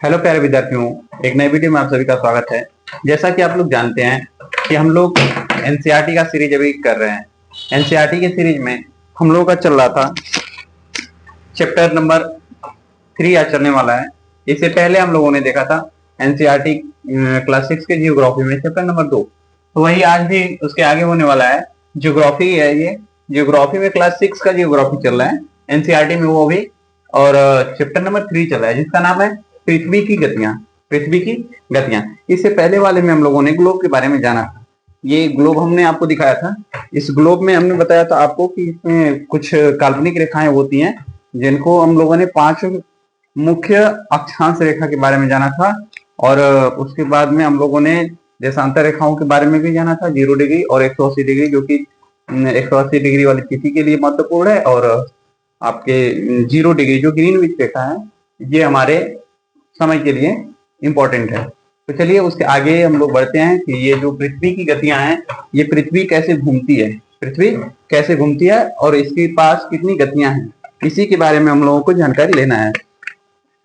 Hello प्यारे विद्यार्थियों, एक नए वीडियो में आप सभी का स्वागत है। जैसा कि आप लोग जानते हैं कि हम लोग एनसीईआरटी का सीरीज अभी कर रहे हैं। एनसीईआरटी के सीरीज में हम लोगों का चल रहा था चैप्टर नंबर 3 आज चलने वाला है। इससे पहले हम लोगों ने देखा था एनसीईआरटी क्लास 6 के जियोग्राफी में चैप्टर नंबर 2। तो वही आज भी उसके आगे होने वाला है। जियोग्राफी है ये। जियोग्राफी में क्लास 6 का जियोग्राफी चल रहा है, एनसीईआरटी में वो भी। और चैप्टर नंबर 3 चल रहा है जिसका नाम है पृथ्वी की गतियां। पृथ्वी की गतियां। इससे पहले वाले में हम लोगों ने ग्लोब के बारे में जाना था। ये ग्लोब हमने आपको दिखाया था। इस ग्लोब में हमने बताया था आपको कि इसमें कुछ काल्पनिक रेखाएं होती हैं जिनको हम लोगों ने 5 मुख्य अक्षांश रेखा के बारे में जाना था। और उसके बाद में हम लोगों ने देशांतर रेखाओं के बारे में भी जाना था, 0 डिग्री और 180 डिग्री, जो कि 180 डिग्री वाली तिथि के लिए महत्वपूर्ण है। और आपके 0 डिग्री जो ग्रीनविच रेखा है, ये हमारे समय के लिए इंपॉर्टेंट है। तो चलिए उसके आगे हम लोग बढ़ते हैं कि ये जो पृथ्वी की गतियां हैं, ये पृथ्वी कैसे घूमती है, पृथ्वी कैसे घूमती है और इसके पास कितनी गतियां हैं, इसी के बारे में हम लोगों को जानकारी लेना है।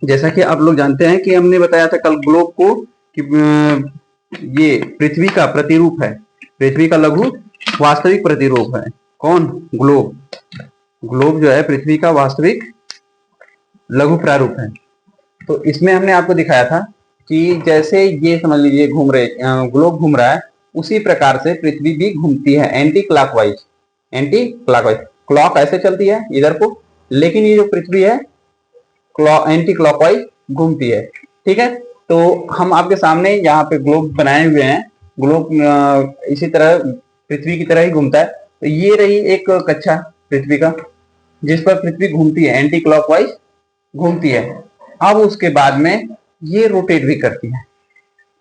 जैसा कि आप लोग जानते हैं कि हमने बताया था कल ग्लोब को कि ये पृथ्वी का प्रतिरूप है, पृथ्वी का लघु वास्तविक प्रतिरूप है। कौन? ग्लोब। ग्लोब जो है पृथ्वी का वास्तविक लघु प्रारूप है। तो इसमें हमने आपको दिखाया था कि जैसे ये समझ लीजिए ग्लोब घूम रहा है, उसी प्रकार से पृथ्वी भी घूमती है anti clockwise. Anti clockwise, clock ऐसे चलती है इधर को, लेकिन ये जो पृथ्वी है एंटी क्लॉकवाइज घूमती है। ठीक है, तो हम आपके सामने यहाँ पे ग्लोब बनाए हुए हैं। ग्लोब इसी तरह पृथ्वी की तरह ही घूमता है। तो ये रही एक कक्षा पृथ्वी का, जिस पर पृथ्वी घूमती है, एंटी क्लॉकवाइज घूमती है। अब उसके बाद में ये रोटेट भी करती है।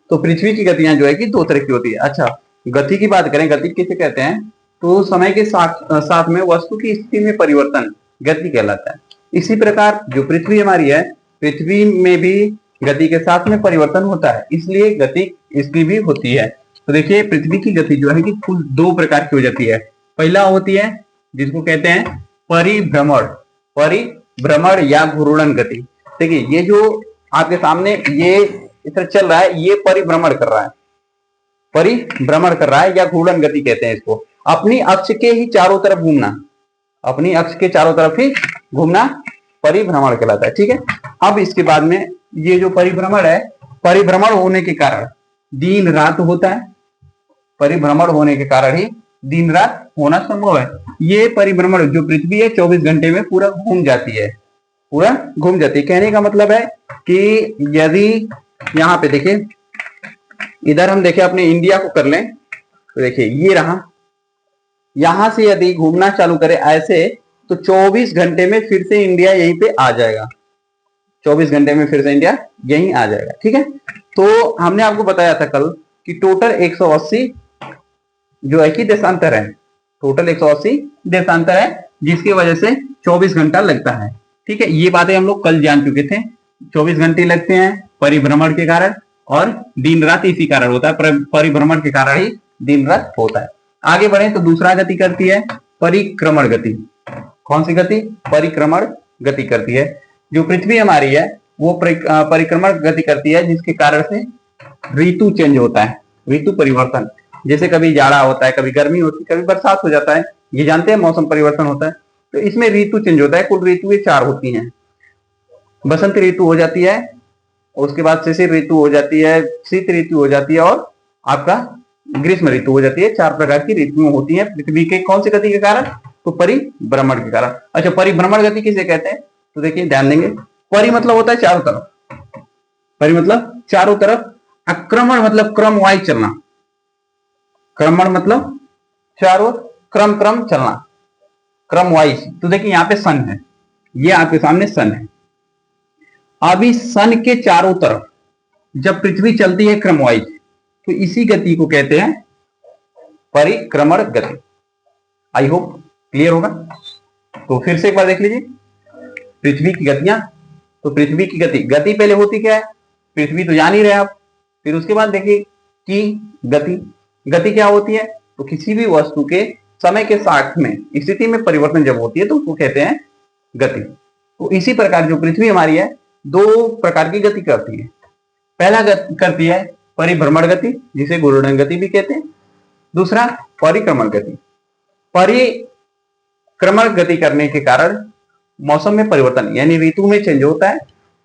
तो पृथ्वी की गतियां जो है कि 2 तरह की होती है। अच्छा, गति की बात करें, गति किसे कहते हैं? तो समय के साथ में वस्तु की स्थिति में परिवर्तन गति कहलाता है। इसी प्रकार जो पृथ्वी हमारी है, पृथ्वी में भी गति के साथ में परिवर्तन होता है, इसलिए गति इसकी भी होती है। तो देखिए पृथ्वी की गति जो है कि कुल 2 प्रकार की हो जाती है। पहला होती है जिसको कहते हैं परिभ्रमण, परिभ्रमण या घूर्णन गति। देखिए ये जो आपके सामने ये इस तरह चल रहा है, ये परिभ्रमण कर रहा है, परिभ्रमण कर रहा है या घूर्णन गति कहते हैं इसको। अपनी अक्ष के ही चारों तरफ घूमना, अपनी अक्ष के चारों तरफ ही घूमना परिभ्रमण कहलाता है। ठीक है, अब इसके बाद में ये जो परिभ्रमण है, परिभ्रमण होने के कारण दिन रात होता है। परिभ्रमण होने के कारण ही दिन रात होना संभव है। ये परिभ्रमण जो पृथ्वी है 24 घंटे में पूरा घूम जाती है, पूरा घूम जाती है। कहने का मतलब है कि यदि यहाँ पे देखिए, इधर हम देखें अपने इंडिया को कर लें, तो देखिए ये रहा, यहां से यदि घूमना चालू करे ऐसे, तो 24 घंटे में फिर से इंडिया यहीं पे आ जाएगा। 24 घंटे में फिर से इंडिया यहीं आ जाएगा। ठीक है, तो हमने आपको बताया था कल कि टोटल 180 जो है कि देशांतर है, टोटल 180 देशांतर है, जिसकी वजह से 24 घंटा लगता है। ठीक है, ये बातें हम लोग कल जान चुके थे। 24 घंटे लगते हैं परिभ्रमण के कारण, और दिन रात इसी कारण होता है, परिभ्रमण के कारण ही दिन रात होता है। आगे बढ़े तो दूसरा गति करती है परिक्रमण गति। कौन सी गति? परिक्रमण गति करती है। जो पृथ्वी हमारी है वो परिक्रमण गति करती है, जिसके कारण से ऋतु चेंज होता है, ऋतु परिवर्तन। जैसे कभी जाड़ा होता है, कभी गर्मी होती है, कभी बरसात हो जाता है, ये जानते हैं मौसम परिवर्तन होता है। तो इसमें ऋतु चेंज होता है। कुल ऋतुएं 4 होती हैं। बसंत ऋतु हो जाती है, उसके बाद शिशिर ऋतु हो जाती है, शीत ऋतु हो जाती है, और आपका ग्रीष्म ऋतु हो जाती है। 4 प्रकार की ऋतुएं होती हैं पृथ्वी के कौन सी गति के कारण? तो परिभ्रमण के कारण। अच्छा, परिभ्रमण गति किसे कहते हैं? तो देखिए ध्यान देंगे, परि मतलब होता है चारों तरफ, परि मतलब चारों तरफ, आक्रमण मतलब क्रम वाइज चलना, क्रमण मतलब चारों क्रम चलना, क्रम वाइज। तो देखिए यहाँ पे सन है, ये आपके सामने सन है। अभी सन के चारों तरफ जब पृथ्वी चलती है क्रम वाइज, तो इसी गति को कहते हैं परिक्रमण गति। आई होप क्लियर होगा। तो फिर से एक बार देख लीजिए पृथ्वी की गतियां। तो पृथ्वी की गति पहले होती क्या है? पृथ्वी तो जान ही रहे आप। फिर उसके बाद देखिए कि गति क्या होती है? तो किसी भी वस्तु के समय के साथ में स्थिति में परिवर्तन जब होती है तो उसको कहते हैं गति। तो इसी प्रकार जो पृथ्वी हमारी है, दो प्रकार की गति करती है। पहला करती है परिभ्रमण गति, जिसे घूर्णन गति भी कहते हैं। दूसरा परिक्रमण गति। परिक्रमण गति करने के कारण मौसम में परिवर्तन यानी ऋतु में चेंज होता है।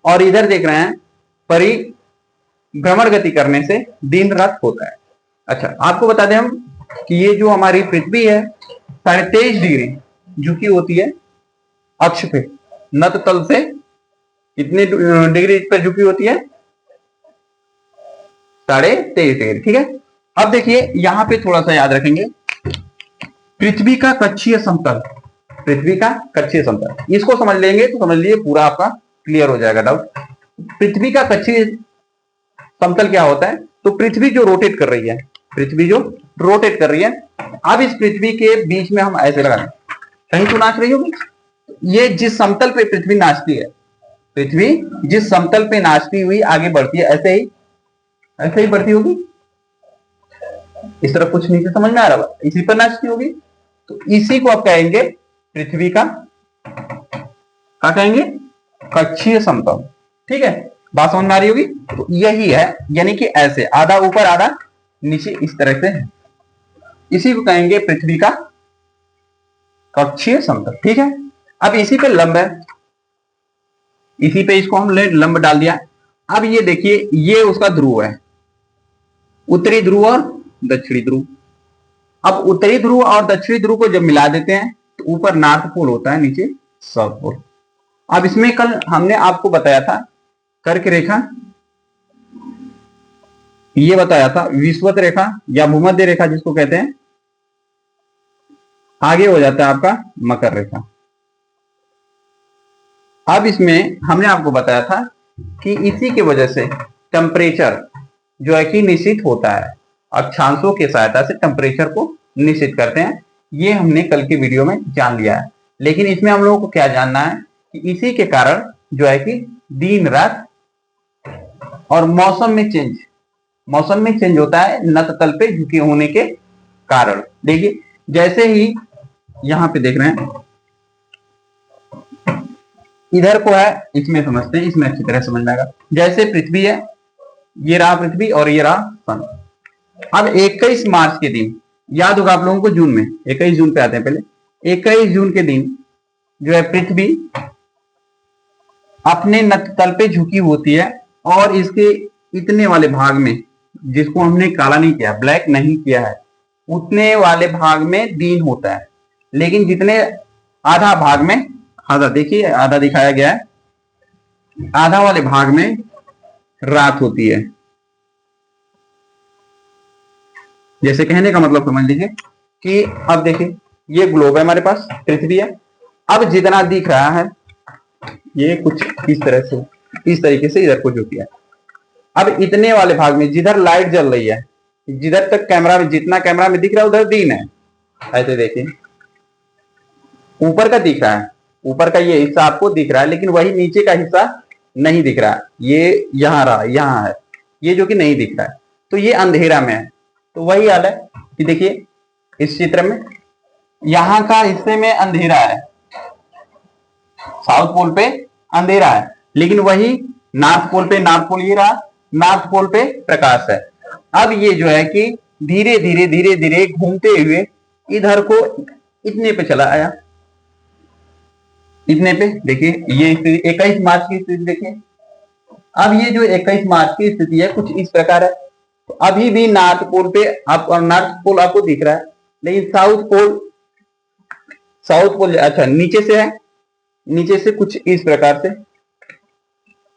और इधर देख रहे हैं परिभ्रमण गति करने से दिन रात होता है। अच्छा, आपको बता दें हम कि ये जो हमारी पृथ्वी है 23.5 डिग्री झुकी होती है अक्ष पे, नत तल से कितने डिग्री पर झुकी होती है? 23.5 डिग्री। ठीक है, अब देखिए यहां पे थोड़ा सा याद रखेंगे, पृथ्वी का कक्षीय समतल, पृथ्वी का कक्षीय समतल, इसको समझ लेंगे तो समझ लीजिए पूरा आपका क्लियर हो जाएगा डाउट। पृथ्वी का कक्षीय समतल क्या होता है? तो पृथ्वी जो रोटेट कर रही है, पृथ्वी जो रोटेट कर रही है, अब इस पृथ्वी के बीच में हम ऐसे लगा, कहीं तो नाच रही होगी। ये जिस समतल पे पृथ्वी नाचती है, पृथ्वी जिस समतल पे नाचती हुई आगे बढ़ती है, ऐसे ही बढ़ती होगी। इस तरफ कुछ नीचे समझ में आ रहा है, इसी पर नाचती होगी। तो इसी को आप कहेंगे पृथ्वी का, क्या कहेंगे? कक्षीय समतल। ठीक है, बात समझ में आ रही होगी। तो यही है, यानी कि ऐसे आधा ऊपर आधा नीचे, इस तरह से है। इसी को कहेंगे पृथ्वी का कक्षीय समतल। ठीक है, अब इसी पे लंब है, इसी पे इसको हम लंब डाल दिया। अब ये देखिए, ये उसका ध्रुव है, उत्तरी ध्रुव और दक्षिणी ध्रुव। अब उत्तरी ध्रुव और दक्षिणी ध्रुव को जब मिला देते हैं तो ऊपर नॉर्थ पोल होता है, नीचे साउथ पोल। अब इसमें कल हमने आपको बताया था कर्क रेखा, ये बताया था विषुवत रेखा या भूमध्य रेखा जिसको कहते हैं, आगे हो जाता है आपका मकर रेखा। अब इसमें हमने आपको बताया था कि इसी की वजह से टेम्परेचर जो है कि निश्चित होता है, अक्षांशों की सहायता से टेम्परेचर को निश्चित करते हैं। ये हमने कल की वीडियो में जान लिया है, लेकिन इसमें हम लोगों को क्या जानना है कि इसी के कारण जो है कि दिन रात और मौसम में चेंज होता है नत तल पे झुके होने के कारण। देखिए जैसे ही यहां पे देख रहे हैं, इधर को है, इसमें समझते हैं, इसमें अच्छी तरह समझ में आएगा। जैसे पृथ्वी है, ये रहा पृथ्वी और ये रहा सन। अब 21 मार्च के दिन, याद होगा आप लोगों को, जून में 21 जून पे आते हैं पहले, 21 जून के दिन जो है पृथ्वी अपने नत तल पे झुकी होती है और इसके इतने वाले भाग में, जिसको हमने काला नहीं किया, ब्लैक नहीं किया है, उतने वाले भाग में दिन होता है। लेकिन जितने आधा भाग में, आधा देखिए आधा दिखाया गया है, आधा वाले भाग में रात होती है। जैसे कहने का मतलब समझ लीजिए कि अब देखिए ये ग्लोब है हमारे पास, पृथ्वी है। अब जितना दिख रहा है ये कुछ इस तरह से, इस तरीके से इधर को झुकी है। अब इतने वाले भाग में जिधर लाइट जल रही है, जिधर तक कैमरा में, जितना कैमरा में दिख रहा है उधर दिन है। ऐसे देखिए ऊपर का दिख रहा है, ऊपर का ये हिस्सा आपको दिख रहा है, लेकिन वही नीचे का हिस्सा नहीं दिख रहा है। ये यहाँ रहा, यहाँ है, ये जो कि नहीं दिख रहा है, तो ये अंधेरा में है। तो वही हाल है कि देखिए इस चित्र में यहाँ का हिस्से में अंधेरा है, साउथ पोल पे अंधेरा है, लेकिन वही नॉर्थ पोल पे, नॉर्थ पोल ये रहा, नॉर्थ पोल पे प्रकाश है। अब ये जो है कि धीरे धीरे घूमते हुए इधर को इतने पे चला आया, इतने पे। देखिए ये 21 मार्च की स्थिति देखिए। अब ये जो 21 मार्च की स्थिति है कुछ इस प्रकार है। तो अभी भी नॉर्थ पोल पे आप, नॉर्थ पोल आपको दिख रहा है, लेकिन साउथ पोल अच्छा नीचे से है, नीचे से कुछ इस प्रकार से,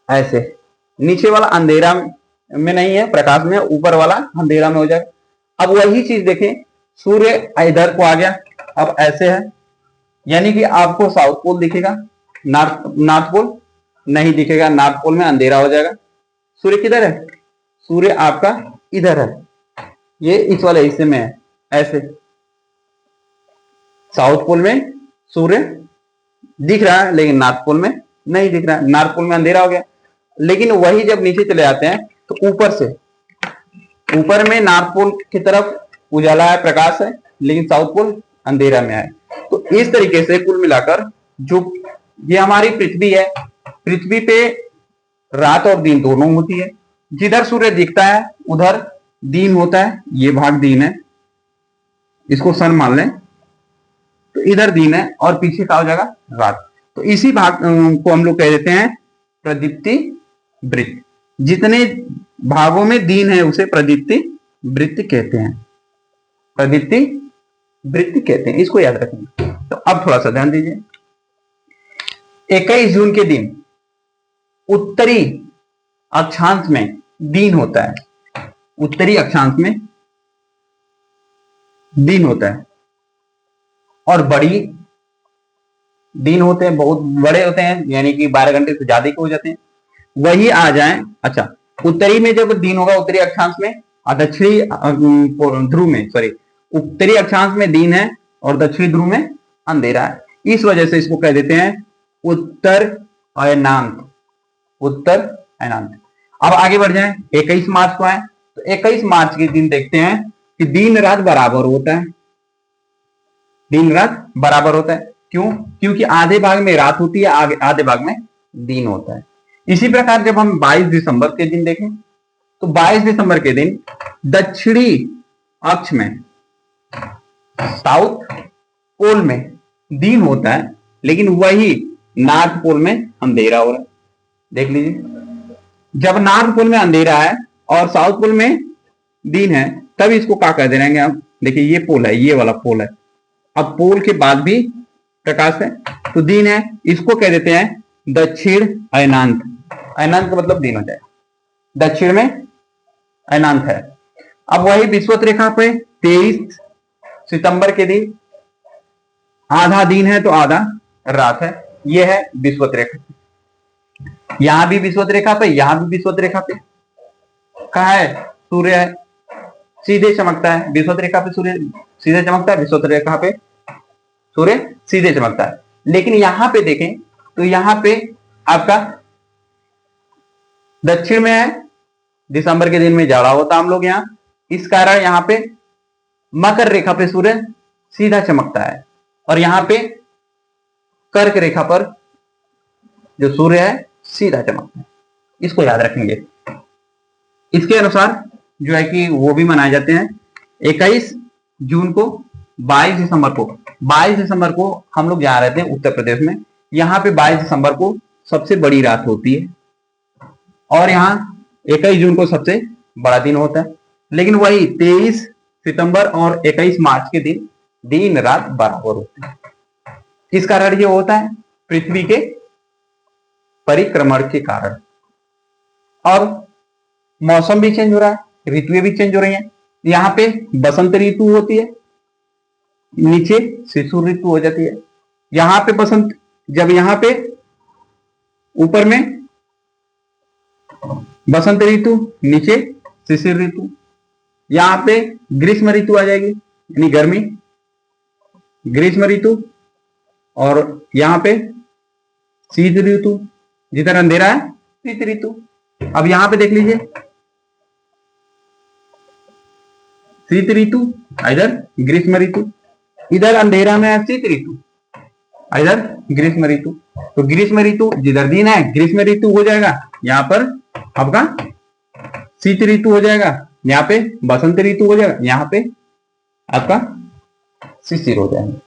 ऐसे नीचे वाला अंधेरा में नहीं है, प्रकाश में, ऊपर वाला अंधेरा में हो जाएगा। अब वही चीज देखें, सूर्य इधर को आ गया, अब ऐसे है, यानी कि आपको साउथ पोल दिखेगा, नॉर्थ पोल नहीं दिखेगा, नॉर्थ पोल में अंधेरा हो जाएगा। सूर्य किधर है? सूर्य आपका इधर है, ये इस वाले हिस्से में है, ऐसे साउथ पोल में सूर्य दिख रहा है, लेकिन नॉर्थ पोल में नहीं दिख रहा है, नॉर्थ पोल में अंधेरा हो गया। लेकिन वही जब नीचे चले आते हैं तो ऊपर से, ऊपर में नॉर्थ पोल की तरफ उजाला है, प्रकाश है, लेकिन साउथ पोल अंधेरा में है। तो इस तरीके से कुल मिलाकर जो ये हमारी पृथ्वी है, पृथ्वी पे रात और दिन दोनों होती है। जिधर सूर्य दिखता है उधर दिन होता है, ये भाग दिन है, इसको सन मान लें, तो इधर दिन है और पीछे का हो जाएगा रात। तो इसी भाग को हम लोग कह देते हैं प्रदीप्ति वृत्त। जितने भागों में दिन है उसे प्रदीप्ति वृत्त कहते हैं, प्रदीप्ति वृत्त कहते हैं, इसको याद रखेंगे। तो अब थोड़ा सा ध्यान दीजिए, 21 जून के दिन उत्तरी अक्षांश में दिन होता है, उत्तरी अक्षांश में दिन होता है और बड़ी दिन होते हैं, बहुत बड़े होते हैं, यानी कि 12 घंटे से ज्यादा के हो जाते हैं। वही आ जाए, अच्छा उत्तरी में जब दिन होगा उत्तरी अक्षांश में और दक्षिणी ध्रुव में, सॉरी उत्तरी अक्षांश में दिन है और दक्षिणी ध्रुव में अंधेरा है, इस वजह से इसको कह देते हैं उत्तर अयनांत, उत्तर अयनांत। अब आगे बढ़ जाए, 21 मार्च को आए तो 21 मार्च के दिन देखते हैं कि दिन रात बराबर होता है, दिन रात बराबर होता है। क्यों? क्योंकि आधे भाग में रात होती है, आधे भाग में दिन होता है। इसी प्रकार जब हम 22 दिसंबर के दिन देखें तो 22 दिसंबर के दिन दक्षिणी अक्ष में, साउथ पोल में दिन होता है, लेकिन वही नॉर्थ पोल में अंधेरा हो रहा है। देख लीजिए, जब नॉर्थ पोल में अंधेरा है और साउथ पोल में दिन है, तब इसको क्या कह दे रहेंगे हम? देखिए ये पोल है, ये वाला पोल है, अब पोल के बाद भी प्रकाश है तो दिन है, इसको कह देते हैं दक्षिण अयनांत। अयनांत का मतलब दिन हो जाए, दक्षिण में अयनांत है। अब वही विषुवत रेखा पे 23 सितंबर के दिन आधा दिन है तो आधा रात है, यह है विषुवत रेखा। यहां भी विषुवत रेखा पे, यहां भी विषुवत रेखा पे कहा है सूर्य है, सीधे चमकता है। विषुवत रेखा पे सूर्य सीधे चमकता है, विषुवत रेखा पे सूर्य सीधे चमकता है। लेकिन यहां पे देखें तो यहां पे आपका दक्षिण में है, दिसंबर के दिन में जाड़ा होता हम लोग यहां, इस कारण यहां पे मकर रेखा पे सूर्य सीधा चमकता है और यहां पे कर्क रेखा पर जो सूर्य है सीधा चमकता है, इसको याद रखेंगे। इसके अनुसार जो है कि वो भी मनाए जाते हैं 21 जून को, 22 दिसंबर को। 22 दिसंबर को हम लोग जहां रहते हैं उत्तर प्रदेश में, यहाँ पे 22 दिसंबर को सबसे बड़ी रात होती है और यहाँ 21 जून को सबसे बड़ा दिन होता है। लेकिन वही 23 सितंबर और 21 मार्च के दिन दिन रात बराबर होते हैं। किस कारण ये होता है? पृथ्वी के परिक्रमण के कारण। और मौसम भी चेंज हो रहा है, ऋतुएं भी चेंज हो रही हैं। यहाँ पे बसंत ऋतु होती है, नीचे शिशिर ऋतु हो जाती है। यहाँ पे बसंत, जब यहाँ पे ऊपर में बसंत ऋतु, नीचे शिशिर ऋतु, यहाँ पे ग्रीष्म ऋतु आ जाएगी यानी गर्मी, ग्रीष्म ऋतु, और यहाँ पे शीत ऋतु, जिधर अंधेरा है शीत ऋतु। अब यहाँ पे देख लीजिए, शीत ऋतु, इधर ग्रीष्म ऋतु, इधर अंधेरा में है शीत ऋतु, इधर ग्रीष्म ऋतु। तो ग्रीष्म ऋतु जिधर दिन है ग्रीष्म ऋतु हो जाएगा, यहाँ पर आपका शीत ऋतु हो जाएगा, यहाँ पे बसंत ऋतु हो जाएगा, यहाँ पे आपका शिशिर हो जाएगा।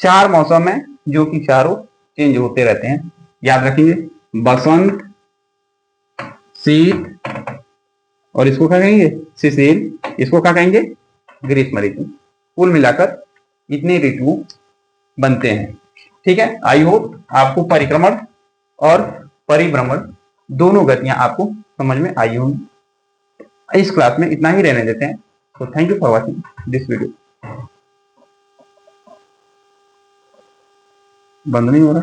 4 मौसम है जो कि चारों चेंज होते रहते हैं, याद रखिए। बसंत, शीत, और इसको क्या कहेंगे? शिशिर, इसको क्या कहेंगे? ग्रीष्म ऋतु। कुल मिलाकर इतने ऋतु बनते हैं। ठीक है, आई होप आपको परिक्रमण और परिभ्रमण दोनों गतियां आपको समझ में आई होंगी। इस क्लास में इतना ही रहने देते हैं। तो thank you for watching this video. बंद नहीं हो रहा।